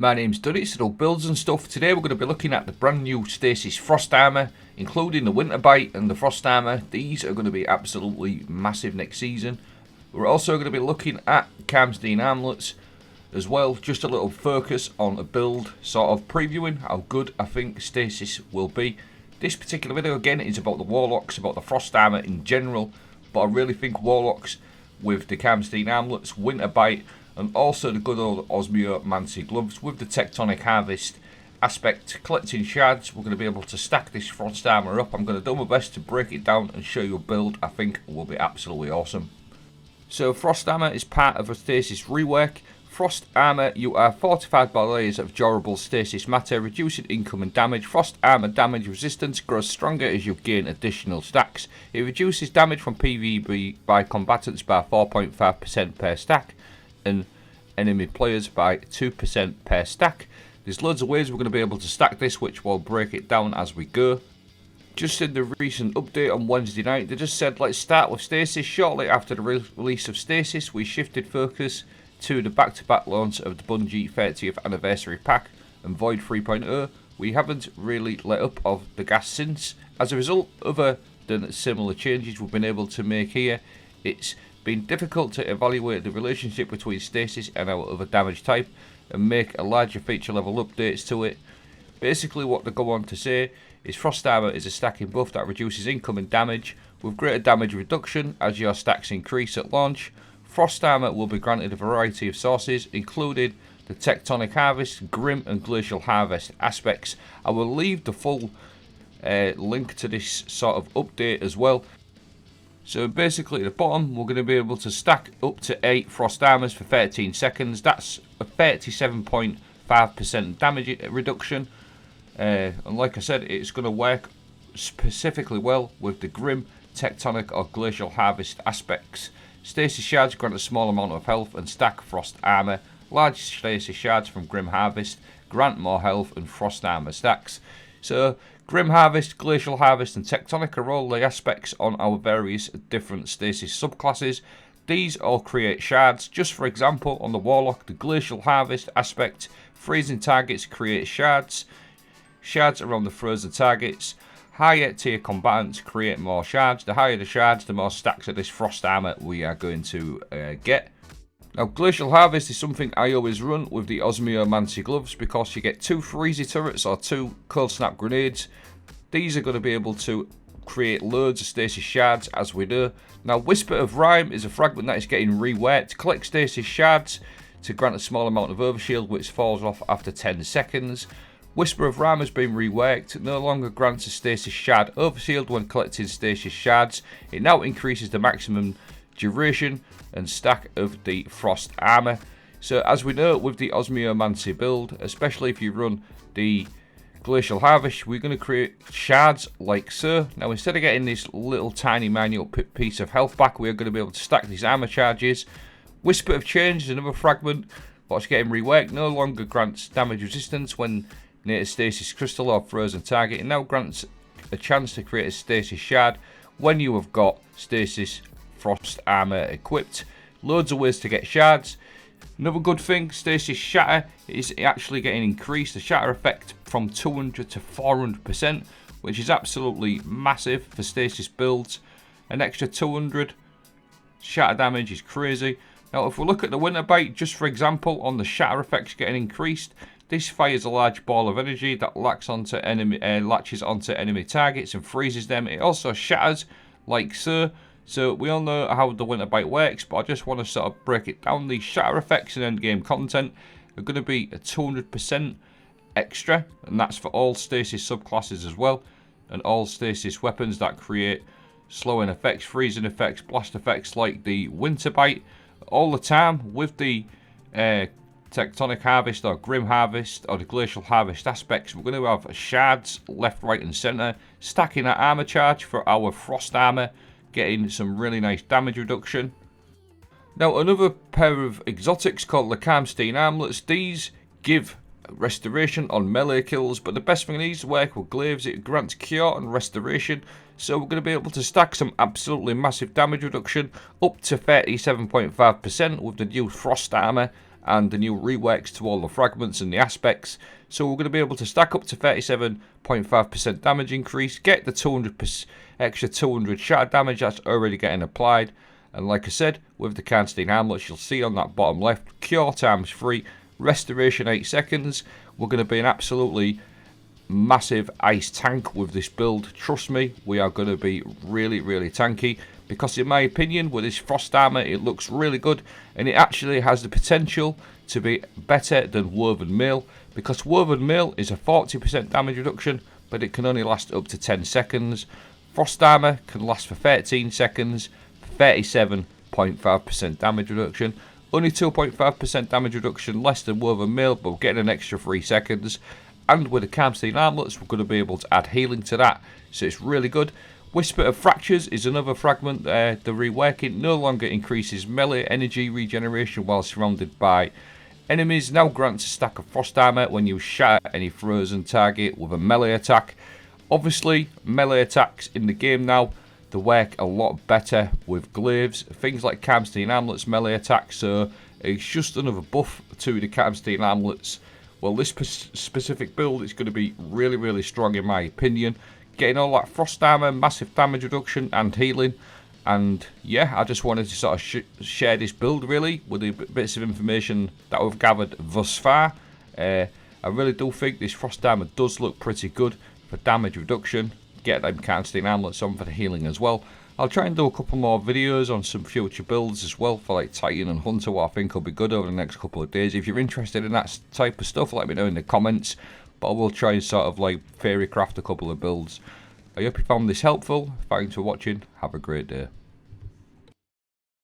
My name's Duddits, it all builds and stuff. Today we're going to be looking at the brand new Stasis Frost Armour, including the Winter Bite and the Frost Armour. These are going to be absolutely massive next season. We're also going to be looking at Karnstein armlets as well. Just a little focus on a build, sort of previewing how good I think Stasis will be. This particular video again is about the Warlocks, about the Frost Armour in general, but I really think Warlocks with the Karnstein armlets, Winter Bite, and also the good old Osmiomancy gloves with the Tectonic Harvest aspect, collecting shards. We're going to be able to stack this Frost Armour up. I'm going to do my best to break it down and show you a build I think will be absolutely awesome. So Frost Armour is part of a Stasis Rework. Frost Armour, you are fortified by layers of durable stasis matter, reducing incoming damage. Frost Armour damage resistance grows stronger as you gain additional stacks. It reduces damage from PvP by combatants by 4.5% per stack and enemy players by 2% per stack. There's loads of ways we're going to be able to stack this, which we'll break it down as we go. Just in the recent update on Wednesday night, they just said let's start with Stasis. Shortly after the release of Stasis, we shifted focus to the back-to-back launch of the Bungie 30th anniversary pack and Void 3.0. We haven't really let up of the gas since. As a result, other than similar changes we've been able to make here, it's been difficult to evaluate the relationship between Stasis and our other damage type and make a larger feature level updates to it. Basically what they go on to say is Frost Armour is a stacking buff that reduces incoming damage with greater damage reduction as your stacks increase at launch. Frost Armour will be granted a variety of sources, including the Tectonic Harvest, Grim and Glacial Harvest aspects. I will leave the full link to this sort of update as well. So basically at the bottom we're going to be able to stack up to 8 Frost Armours for 13 seconds. That's a 37.5% damage reduction. And like I said, it's going to work specifically well with the Grim, Tectonic or Glacial Harvest aspects. Stasis shards grant a small amount of health and stack Frost Armour. Large Stasis shards from Grim Harvest grant more health and Frost Armour stacks. So Grim Harvest, Glacial Harvest and Tectonic are all the aspects on our various different Stasis subclasses. These all create shards. Just for example, on the Warlock, the Glacial Harvest aspect, freezing targets create shards. Shards around the frozen targets. Higher tier combatants create more shards. The higher the shards, the more stacks of this Frost Armour we are going to get. Now Glacial Harvest is something I always run with the Osmiomancy gloves because you get 2 freezy turrets or 2 cold snap grenades. These are going to be able to create loads of stasis shards as we do. Now Whisper of Rime is a fragment that is getting reworked. Collect stasis shards to grant a small amount of overshield which falls off after 10 seconds. Whisper of Rime has been reworked. No longer grants a stasis shard overshield when collecting stasis shards. It now increases the maximum duration and stack of the Frost Armour. So as we know with the Osmiomancy build, especially if you run the Glacial Harvest, we're going to create shards like so. Now instead of getting this little tiny manual piece of health back, we are going to be able to stack these armour charges. Whisper of Change is another fragment what's getting reworked. No longer grants damage resistance when near a stasis crystal or frozen target. It now grants a chance to create a stasis shard when you have got stasis Frost Armour equipped. Loads of ways to get shards. Another good thing, Stasis Shatter is actually getting increased. The Shatter effect from 200 to 400%, which is absolutely massive for Stasis builds. An extra 200 Shatter damage is crazy. Now if we look at the Winter Bite, just for example, on the Shatter effects getting increased, this fires a large ball of energy that latches onto enemy targets and freezes them. It also shatters like so. So we all know how the Winter Bite works, but I just want to sort of break it down. These shatter effects and endgame content are going to be a 200% extra, and that's for all stasis subclasses as well, and all stasis weapons that create slowing effects, freezing effects, blast effects like the Winter Bite. All the time with the Tectonic Harvest or Grim Harvest or the Glacial Harvest aspects, we're going to have shards left, right and centre, stacking that armour charge for our Frost Armour, getting some really nice damage reduction. Now another pair of exotics called the Karnstein armlets. These give restoration on melee kills, but the best thing these work with glaives, it grants cure and restoration, so we're going to be able to stack some absolutely massive damage reduction up to 37.5% with the new Frost Armour and the new reworks to all the fragments and the aspects. So we're going to be able to stack up to 37.5% damage increase, get the extra 200 shatter damage that's already getting applied. And like I said, with the Karnstein amulets, you'll see on that bottom left, cure times 3, restoration 8 seconds. We're going to be an absolutely massive ice tank with this build. Trust me, we are going to be really tanky, because in my opinion with this frost armor it looks really good, and it actually has the potential to be better than woven mail, because woven mail is a 40% damage reduction, but it can only last up to 10 seconds. Frost armor can last for 13 seconds, 37.5% damage reduction. Only 2.5% damage reduction less than woven mail, but we're getting an extra 3 seconds. And with the Karnstein armlets, we're going to be able to add healing to that, so it's really good. Whisper of Fractures is another fragment. The reworking no longer increases melee energy regeneration while surrounded by enemies. Now grants a stack of frost armor when you shatter any frozen target with a melee attack. Obviously, melee attacks in the game now, they work a lot better with glaives. Things like Karnstein armlets melee attacks, so it's just another buff to the Karnstein armlets. Well, this specific build is going to be really strong in my opinion. Getting all that frost armor, massive damage reduction and healing. And yeah, I just wanted to sort of share this build really with the bits of information that we've gathered thus far. I really do think this frost armor does look pretty good for damage reduction. Get them Karnstein armlets on for the healing as well. I'll try and do a couple more videos on some future builds as well for like Titan and Hunter, what I think will be good over the next couple of days. If you're interested in that type of stuff, let me know in the comments. But I will try and sort of like fairy craft a couple of builds. I hope you found this helpful. Thanks for watching. Have a great day.